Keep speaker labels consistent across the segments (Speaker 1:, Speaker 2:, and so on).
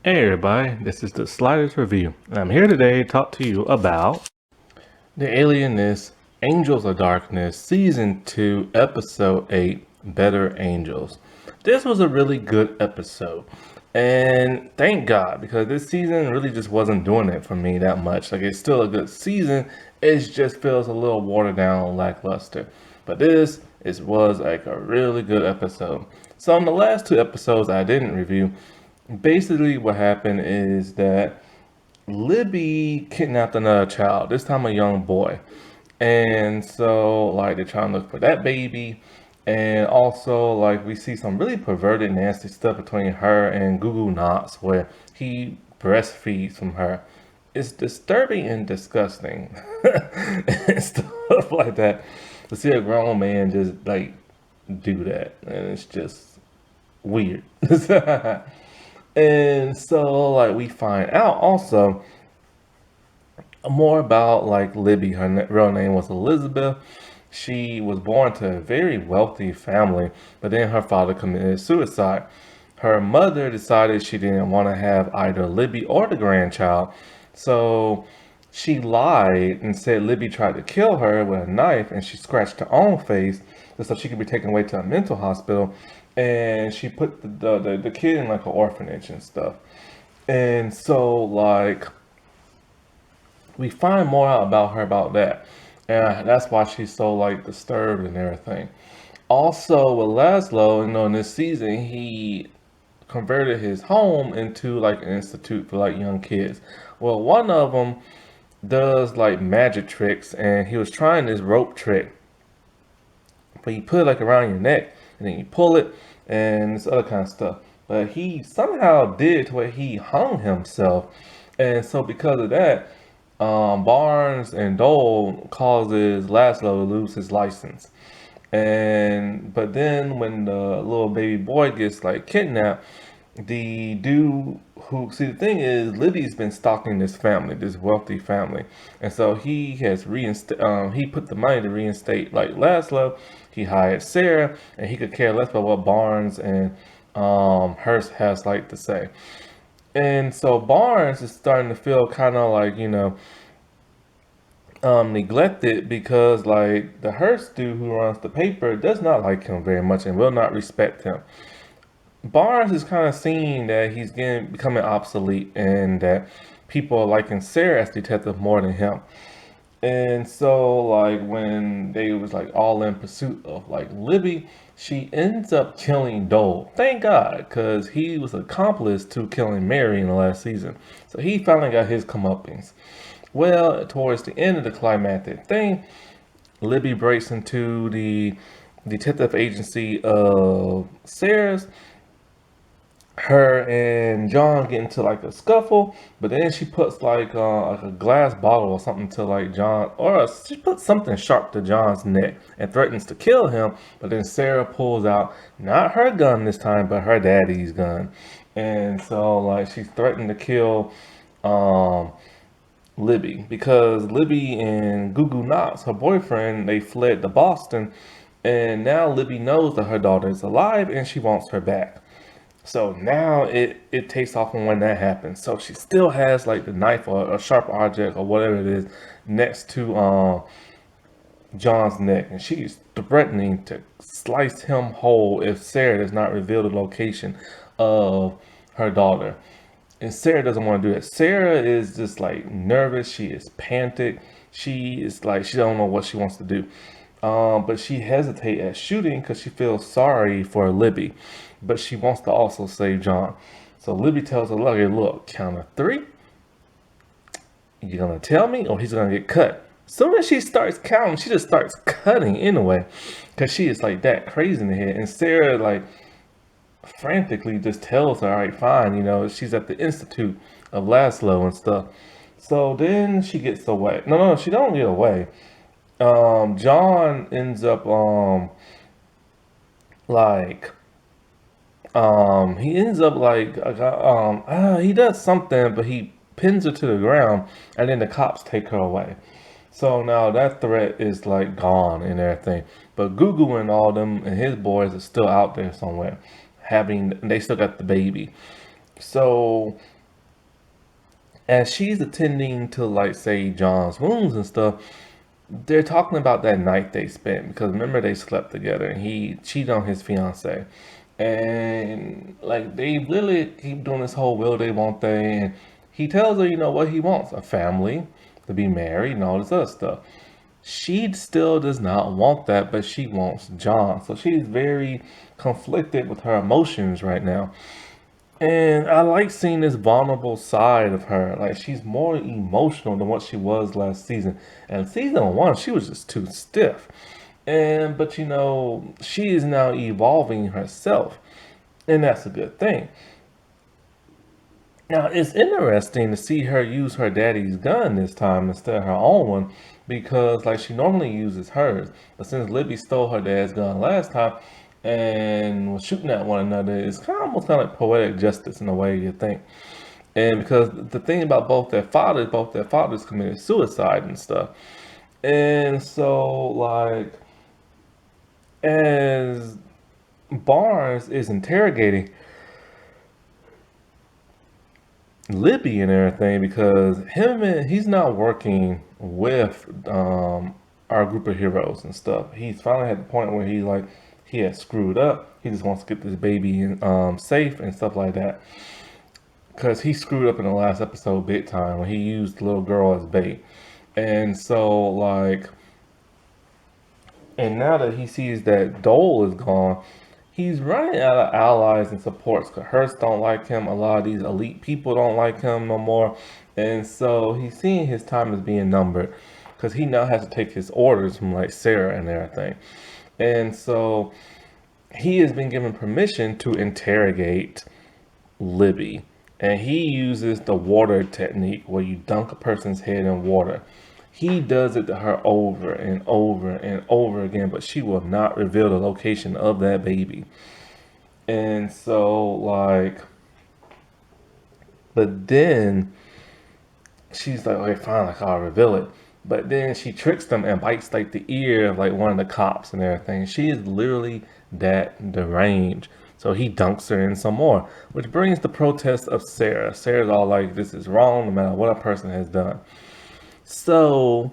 Speaker 1: Hey everybody, this is the Sliders Review, and I'm here today to talk to you about The Alienist, Angels of Darkness, Season 2, Episode 8, Better Angels. This was a really good episode, and thank God, because this season really just wasn't doing it for me that much. Like, it's still a good season, it just feels a little watered down, lackluster. But was like a really good episode. So in the last two episodes I didn't review, basically what happened is that Libby kidnapped another child, this time a young boy. And so like they're trying to look for that baby. And also like we see some really perverted nasty stuff between her and Gugu Knox where he breastfeeds from her. It's disturbing and disgusting and stuff like that. To see a grown man just like do that, and it's just weird. And so like we find out also more about like Libby. Her real name was Elizabeth. She was born to a very wealthy family, but then her father committed suicide. Her mother decided she didn't want to have either Libby or the grandchild, so she lied and said Libby tried to kill her with a knife, and she scratched her own face just so she could be taken away to a mental hospital. And she put the kid in like an orphanage and stuff. And so like we find more out about her about that. And that's why she's so like disturbed and everything. Also with Laszlo, in this season, he converted his home into like an institute for like young kids. Well, one of them does like magic tricks, and he was trying this rope trick, but you put it like around your neck and then you pull it and this other kind of stuff. But he somehow did to where he hung himself. And so because of that, Barnes and Dole causes Laszlo to lose his license. And but then when the little baby boy gets like kidnapped, the dude who see the thing is Libby's been stalking this family, this wealthy family, and so he has he put the money to reinstate like Laszlo. He hired Sarah, and he could care less about what Barnes and Hearst has like to say. And so Barnes is starting to feel kind of like neglected because like the Hearst dude who runs the paper does not like him very much and will not respect him. Barnes is kind of seeing that he's becoming obsolete and that people are liking Sarah as detective more than him. And so like when they was like all in pursuit of like Libby, she ends up killing Dole. Thank God, because he was accomplice to killing Mary in the last season. So he finally got his comeuppance. Well, towards the end of the climactic thing, Libby breaks into the detective agency of Sarah's. Her and John get into like a scuffle, but then she puts like a glass bottle or something to like John, or she puts something sharp to John's neck and threatens to kill him. But then Sarah pulls out not her gun this time, but her daddy's gun, and so like she's threatened to kill um Libby because Libby and Gugu Knox, her boyfriend, they fled to Boston, and now Libby knows that her daughter is alive and she wants her back. So now it takes off on when that happens. So she still has like the knife or a sharp object or whatever it is next to John's neck, and she's threatening to slice him whole if Sarah does not reveal the location of her daughter. And Sarah doesn't want to do that. Sarah is just like nervous. She is panted. She is like she don't know what she wants to do. But she hesitates at shooting because she feels sorry for Libby, but she wants to also save John. So Libby tells her, look, count of three. You're gonna tell me, or he's gonna get cut. Soon as she starts counting, she just starts cutting anyway, because she is like that crazy in the head. And Sarah like frantically just tells her, all right, fine, she's at the Institute of Laszlo and stuff. So then she gets away. No, she don't get away. John ends up like he ends up like he does something, but he pins her to the ground, and then the cops take her away. So now that threat is like gone and everything. But Gugu and all them and his boys are still out there somewhere, they still got the baby. So as she's attending to, like, say, John's wounds and stuff, they're talking about that night they spent, because remember they slept together and he cheated on his fiance. And like they literally keep doing this whole will they won't they, and he tells her, you know what he wants, a family, to be married and all this other stuff. She still does not want that, but she wants John. So she's very conflicted with her emotions right now. And I like seeing this vulnerable side of her. Like she's more emotional than what she was last season. And season one, she was just too stiff. And but she is now evolving herself. And that's a good thing. Now it's interesting to see her use her daddy's gun this time instead of her own one, because like she normally uses hers. But since Libby stole her dad's gun last time and was shooting at one another, it's kind of almost kind of like poetic justice in a way you think. And because the thing about both their fathers committed suicide and stuff. And so like as Barnes is interrogating Libby and everything, because he's not working with our group of heroes and stuff. He's finally at the point where he has screwed up. He just wants to get this baby safe and stuff like that. Because he screwed up in the last episode big time when he used the little girl as bait. And so like, and now that he sees that Dole is gone, he's running out of allies and supports. Cause Hearst don't like him. A lot of these elite people don't like him no more. And so he's seeing his time as being numbered, because he now has to take his orders from like Sarah and everything. And so he has been given permission to interrogate Libby. And he uses the water technique where you dunk a person's head in water. He does it to her over and over and over again, but she will not reveal the location of that baby. And so, like, but then she's like, okay, fine, like, I'll reveal it. But then she tricks them and bites, like, the ear of, like, one of the cops and everything. She is literally that deranged. So he dunks her in some more, which brings the protest of Sarah. Sarah's all like, this is wrong no matter what a person has done. So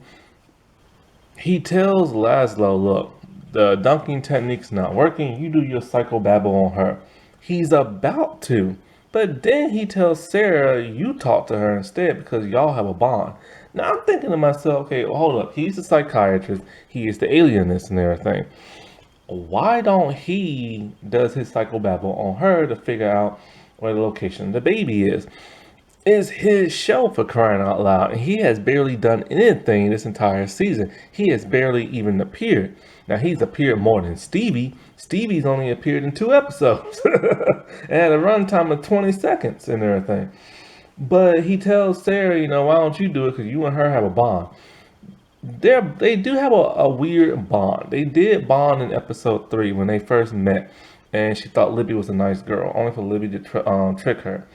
Speaker 1: he tells Laszlo, look, the dunking technique's not working. You do your psychobabble on her. He's about to. But then he tells Sarah, you talk to her instead because y'all have a bond. Now I'm thinking to myself, okay, well, hold up. He's a psychiatrist. He is the alienist and everything. Why don't he does his psychobabble on her to figure out where the location of the baby is? It's his show, for crying out loud, and he has barely done anything this entire season. He has barely even appeared. Now he's appeared more than Stevie. Stevie's only appeared in 2 episodes and had a runtime of 20 seconds and everything. But he tells Sarah, why don't you do it? Because you and her have a bond. They do have a weird bond. They did bond in episode 3 when they first met, and she thought Libby was a nice girl, only for Libby to trick her.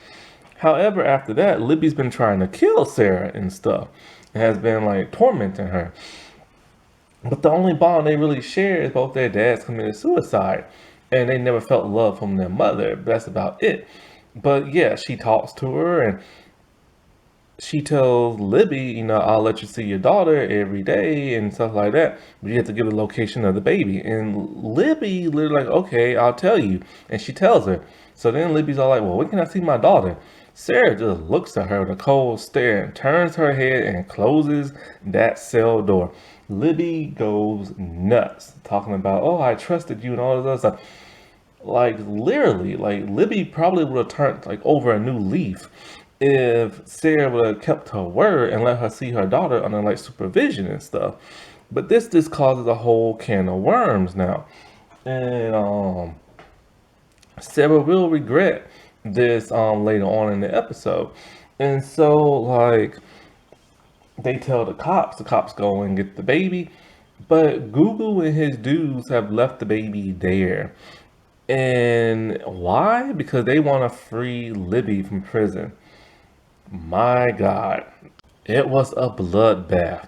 Speaker 1: However, after that, Libby's been trying to kill Sarah and stuff, and has been like tormenting her. But the only bond they really share is both their dads committed suicide, and they never felt love from their mother. But that's about it. But yeah, she talks to her, and she tells Libby, I'll let you see your daughter every day and stuff like that, but you have to give the location of the baby. And Libby literally like, okay, I'll tell you. And she tells her. So then Libby's all like, well, when can I see my daughter? Sarah just looks at her with a cold stare and turns her head and closes that cell door. Libby goes nuts, talking about, oh, I trusted you and all this other stuff. Like, literally, like, Libby probably would have turned, like, over a new leaf if Sarah would have kept her word and let her see her daughter under, like, supervision and stuff. But this causes a whole can of worms now. And, Sarah will regret this later on in the episode. And so like they tell the cops go and get the baby, but Google and his dudes have left the baby there. And why? Because they want to free Libby from prison. My God, it was a bloodbath.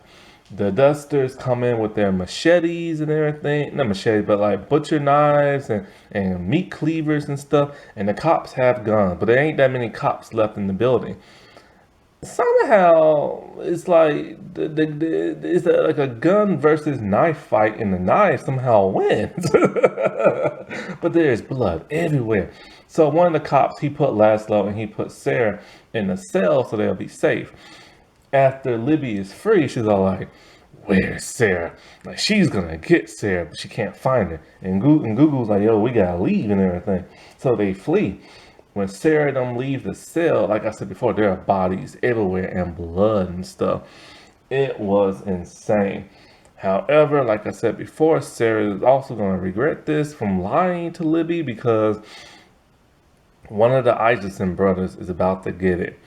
Speaker 1: The dusters come in with their machetes and everything. Not machetes, but like butcher knives and meat cleavers and stuff. And the cops have guns, but there ain't that many cops left in the building. Somehow it's like it's like a gun versus knife fight, and the knife somehow wins. But there's blood everywhere. So one of the cops, he put Laszlo and he put Sarah in a cell so they'll be safe. After Libby is free, she's all like, "Where's Sarah? Like she's gonna get Sarah, but she can't find her." And Google's like, "Yo, we gotta leave and everything." So they flee. When Sarah and them leave the cell, like I said before, there are bodies everywhere and blood and stuff. It was insane. However, like I said before, Sarah is also going to regret this from lying to Libby because one of the Isaacson brothers is about to get it.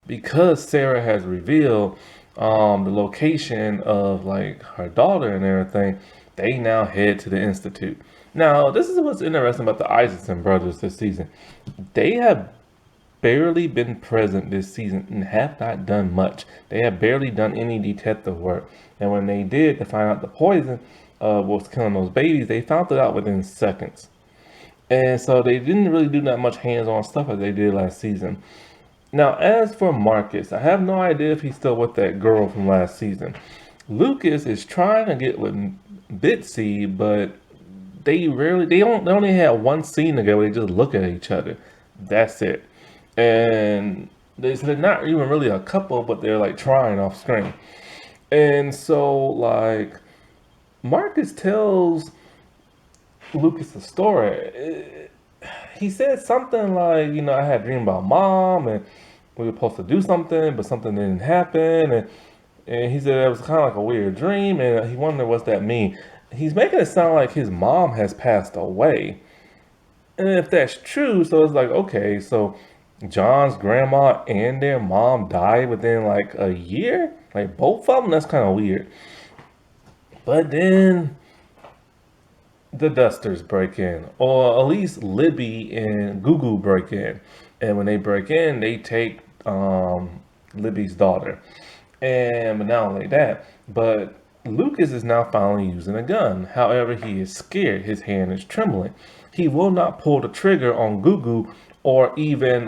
Speaker 1: Because Sarah has revealed the location of like her daughter and everything, they now head to the Institute. Now, this is what's interesting about the Isaacson brothers this season. They have barely been present this season and have not done much. They have barely done any detective work. And when they did to find out the poison was killing those babies, they found it out within seconds. And so they didn't really do that much hands-on stuff as they did last season. Now, as for Marcus, I have no idea if he's still with that girl from last season. Lucas is trying to get with Bitsy, but they only have one scene together where they just look at each other. That's it. And they're not even really a couple, but they're like trying off screen. And so like Marcus tells Lucas a story. He said something like, I had a dream about mom and we were supposed to do something, but something didn't happen. And he said it was kind of like a weird dream, and he wondered what's that mean. He's making it sound like his mom has passed away. And if that's true, so it's like, okay, so John's grandma and their mom died within like a year? Like both of them? That's kind of weird. But then the Dusters break in, or at least Libby and Gugu break in. And when they break in, they take Libby's daughter. And but not only that, but Lucas is now finally using a gun. However, he is scared. His hand is trembling. He will not pull the trigger on Gugu or even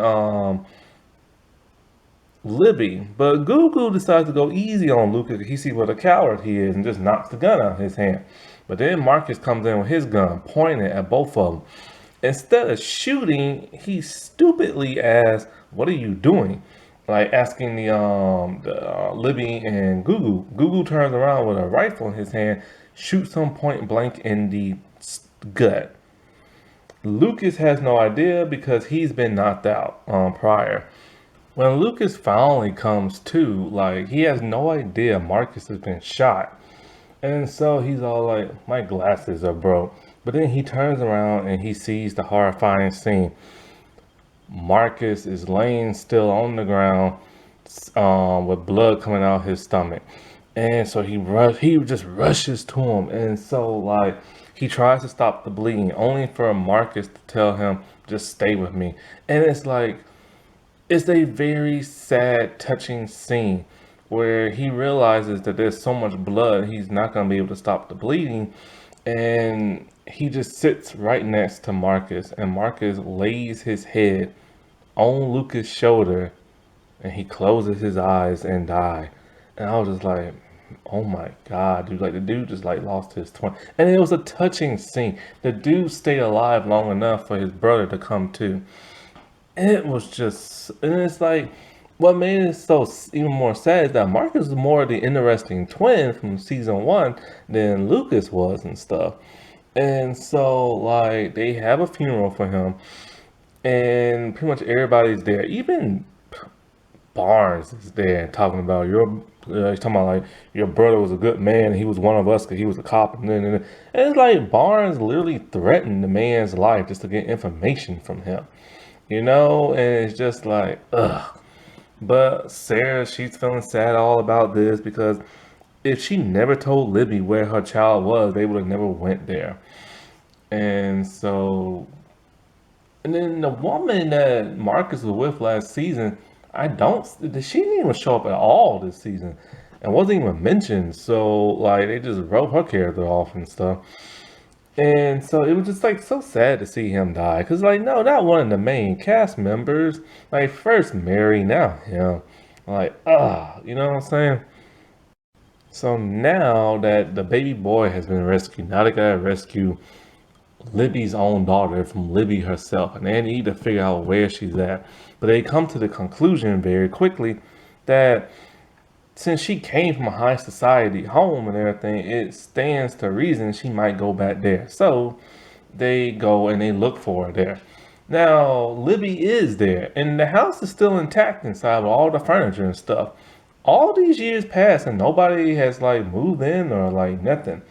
Speaker 1: Libby. But Gugu decides to go easy on Lucas. He sees what a coward he is and just knocks the gun out of his hand. But then Marcus comes in with his gun, pointing at both of them. Instead of shooting, he stupidly asks, "What are you doing?" Like asking the Libby and Gugu. Gugu turns around with a rifle in his hand, shoots him point blank in the gut. Lucas has no idea because he's been knocked out prior. When Lucas finally comes to, like, he has no idea Marcus has been shot. And so he's all like, "My glasses are broke." But then he turns around and he sees the horrifying scene. Marcus is laying still on the ground with blood coming out his stomach. And so he just rushes to him. And so like he tries to stop the bleeding, only for Marcus to tell him, "Just stay with me." And it's like, it's a very sad, touching scene where he realizes that there's so much blood, he's not going to be able to stop the bleeding. And he just sits right next to Marcus, and Marcus lays his head on Lucas' shoulder, and he closes his eyes and die. And I was just like, oh my God, dude. Like, the dude just like lost his twin. And it was a touching scene. The dude stayed alive long enough for his brother to come to. It was just, and it's like, what made it so even more sad is that Marcus was more the interesting twin from season one than Lucas was and stuff. And so, like, they have a funeral for him, and pretty much everybody's there. Even Barnes is there talking about he's talking about like your brother was a good man. He was one of us because he was a cop, and it's like Barnes literally threatened the man's life just to get information from him, and it's just like ugh. But Sarah, she's feeling sad all about this because if she never told Libby where her child was, they would have never went there. And so, and then the woman that Marcus was with last season, I don't. She didn't even show up at all this season, and wasn't even mentioned. So like they just wrote her character off and stuff. And so it was just like so sad to see him die. Cause like no, not one of the main cast members. Like first Mary, now him. Like you know what I'm saying? So now that the baby boy has been rescued, now they gotta rescue Libby's own daughter from Libby herself, and they need to figure out where she's at. But they come to the conclusion very quickly that since she came from a high society home and everything, it stands to reason she might go back there. So they go and they look for her there. Now, Libby is there, and the house is still intact inside with all the furniture and stuff. All these years pass, and nobody has like moved in or like nothing.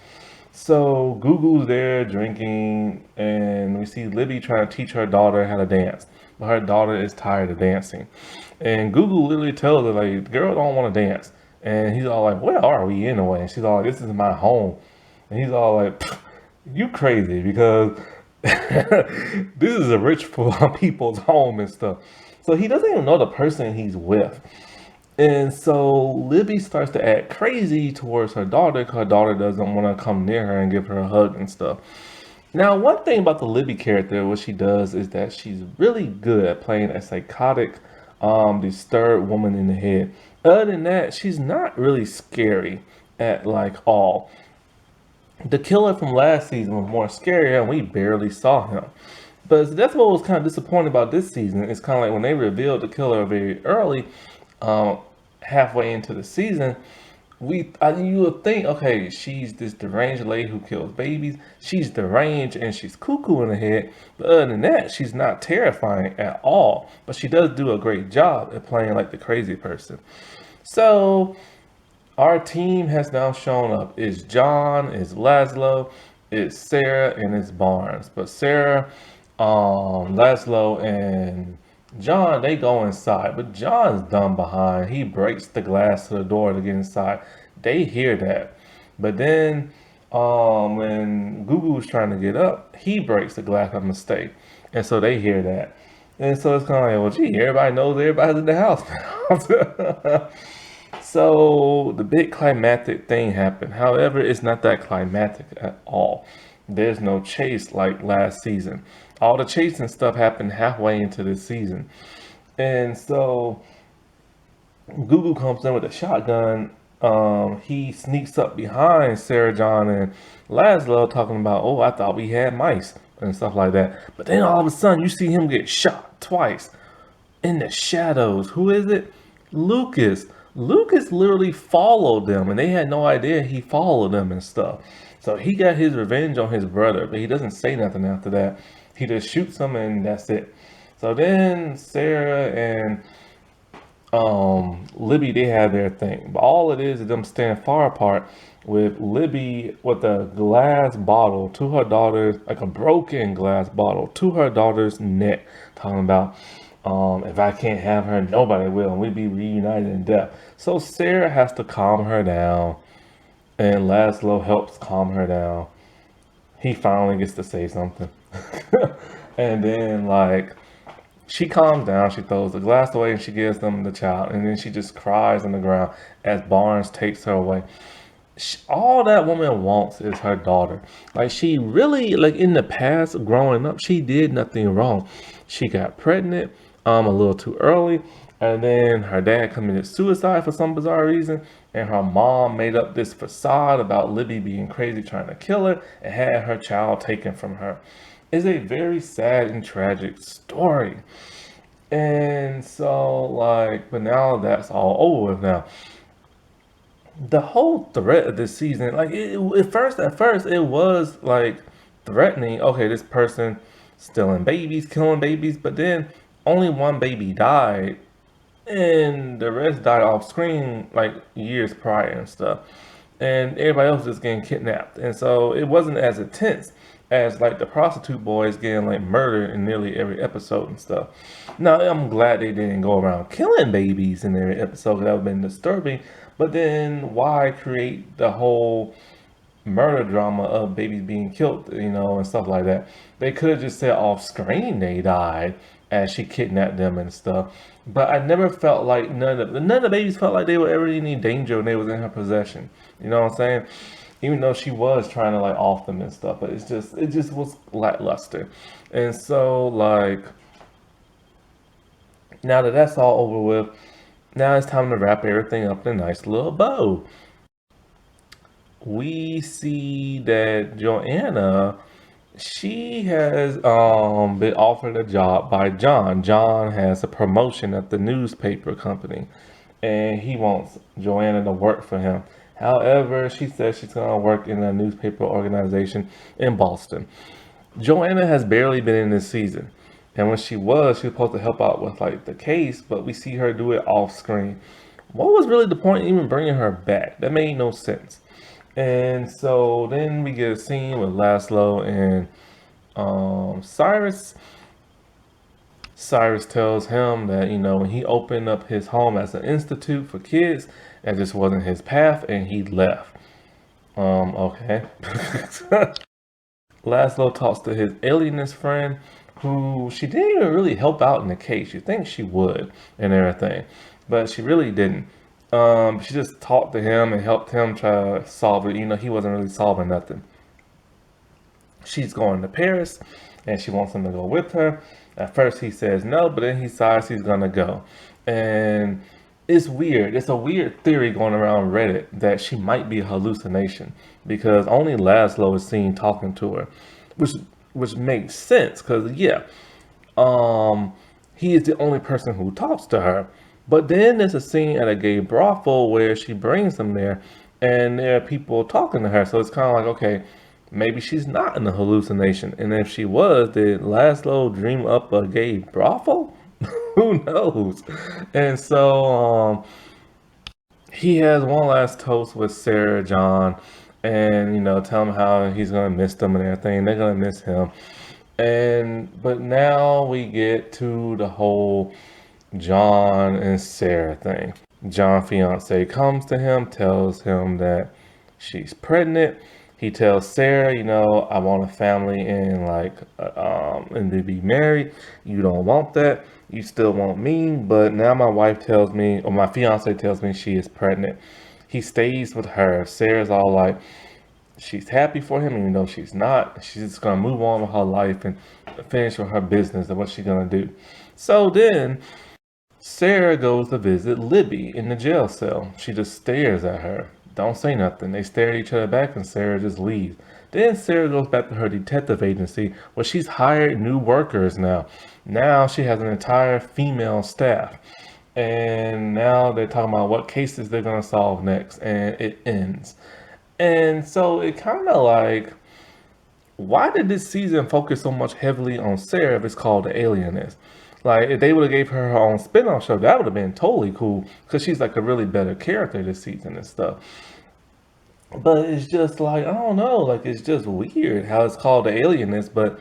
Speaker 1: So Gugu's there drinking, and we see Libby trying to teach her daughter how to dance. But her daughter is tired of dancing. And Gugu literally tells her, like, the girl don't want to dance. And he's all like, where are we anyway? And she's all like, this is my home. And he's all like, you crazy because this is a rich people's home and stuff. So he doesn't even know the person he's with. And so Libby starts to act crazy towards her daughter because her daughter doesn't want to come near her and give her a hug and stuff. Now, one thing about the Libby character, what she does is that she's really good at playing a psychotic, disturbed woman in the head. Other than that, she's not really scary at like all. The killer from last season was more scarier and we barely saw him. But that's what was kind of disappointing about this season. It's kind of like when they revealed the killer very early, um, halfway into the season, you would think, okay, she's this deranged lady who kills babies. She's deranged and she's cuckoo in the head. But other than that, she's not terrifying at all. But she does do a great job at playing like the crazy person. So our team has now shown up. It's John, it's Laszlo, it's Sarah, and it's Barnes. But Sarah, Laszlo, and John, they go inside, but John's done behind. He breaks the glass to the door to get inside. They hear that. But then when Gugu's trying to get up, he breaks the glass by mistake. And so they hear that. And so it's kind of like, well, gee, everybody knows everybody's in the house now. So the big climactic thing happened. However, it's not that climactic at all. There's no chase like last season. All the chasing stuff happened halfway into this season. And so Gugu comes in with a shotgun. He sneaks up behind Sarah John and Laszlo talking about, oh, I thought we had mice and stuff like that. But then all of a sudden you see him get shot twice in the shadows. Who is it? Lucas. Lucas literally followed them and they had no idea he followed them and stuff. So he got his revenge on his brother, but he doesn't say nothing after that. He just shoots him and that's it. So then Sarah and Libby, they have their thing. But all it is them standing far apart with Libby with a glass bottle to her daughter's, like a broken glass bottle to her daughter's neck, talking about if I can't have her, nobody will, and we'd be reunited in death. So Sarah has to calm her down, and Laszlo helps calm her down. He finally gets to say something. And then, like, she calms down, she throws the glass away, and she gives them the child. And then she just cries on the ground as Barnes takes her away. All that woman wants is her daughter. Like, she really, like, in the past, growing up, she did nothing wrong. She got pregnant a little too early, and then her dad committed suicide for some bizarre reason, and her mom made up this facade about Libby being crazy trying to kill her and had her child taken from her. It's a very sad and tragic story. And so, like, but now that's all over with now. The whole threat of this season, like, at first, it was like threatening. Okay, this person stealing babies, killing babies, but then only one baby died, and the rest died off screen like years prior and stuff. And everybody else is getting kidnapped, and so it wasn't as intense as like the prostitute boys getting like murdered in nearly every episode and stuff. Now I'm glad they didn't go around killing babies in every episode, 'cause that would have been disturbing. But then why create the whole murder drama of babies being killed, and stuff like that? They could have just said off screen they died, as she kidnapped them and stuff. But I never felt like none of the babies felt like they were ever in any danger when they was in her possession. You know what I'm saying? Even though she was trying to like off them and stuff, but it just was lackluster. And so like now that that's all over with, now it's time to wrap everything up in a nice little bow. We see that Joanna, she has been offered a job by John. John has a promotion at the newspaper company, and he wants Joanna to work for him. However, she says she's gonna work in a newspaper organization in Boston. Joanna has barely been in this season. And when she was supposed to help out with like the case, but we see her do it off screen. What was really the point in even bringing her back? That made no sense. And so then we get a scene with Laszlo and Cyrus. Cyrus tells him that, when he opened up his home as an institute for kids, that this wasn't his path and he left. Okay. Laszlo talks to his alienist friend, who she didn't even really help out in the case. You think she would and everything, but she really didn't. She just talked to him and helped him try to solve it. He wasn't really solving nothing. She's going to Paris and she wants him to go with her. At first he says no, but then he decides he's gonna go. And it's weird. It's a weird theory going around Reddit that she might be a hallucination because only Laszlo is seen talking to her, which makes sense because he is the only person who talks to her. But then there's a scene at a gay brothel where she brings them there, and there are people talking to her. So it's kind of like, okay, maybe she's not in a hallucination. And if she was, did Laszlo dream up a gay brothel? Who knows? And so he has one last toast with Sarah John, and tell him how he's gonna miss them and everything. They're gonna miss him. But now we get to the whole John and Sarah thing. John's fiance comes to him, tells him that she's pregnant. He tells Sarah, I want a family and and to be married. You don't want that. You still want me. But now my wife tells me, or my fiance tells me she is pregnant. He stays with her. Sarah's all like, she's happy for him, even though she's not. She's just gonna move on with her life and finish with her business and what she's gonna do. So then Sarah goes to visit Libby in the jail cell. She just stares at her. Don't say nothing. They stare at each other back and Sarah just leaves. Then Sarah goes back to her detective agency where she's hired new workers now. Now she has an entire female staff. And now they're talking about what cases they're going to solve next. And it ends. And so it kind of like, why did this season focus so much heavily on Sarah if it's called The Alienist? Like, if they would have gave her own spin-off show, that would have been totally cool because she's like a really better character this season and stuff. But it's just like, I don't know, like it's just weird how it's called The Alienist, but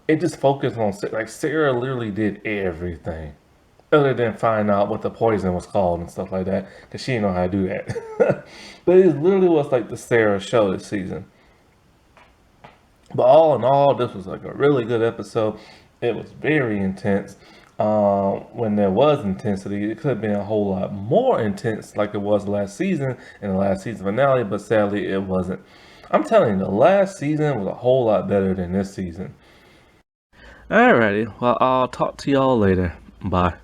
Speaker 1: it just focused on, like, Sarah literally did everything other than find out what the poison was called and stuff like that because she didn't know how to do that. But it literally was like the Sarah show this season. But all in all, this was like a really good episode. It was very intense. When there was intensity, it could have been a whole lot more intense like it was last season in the last season finale, but sadly it wasn't. I'm telling you, the last season was a whole lot better than this season. Alrighty, well, I'll talk to y'all later. Bye.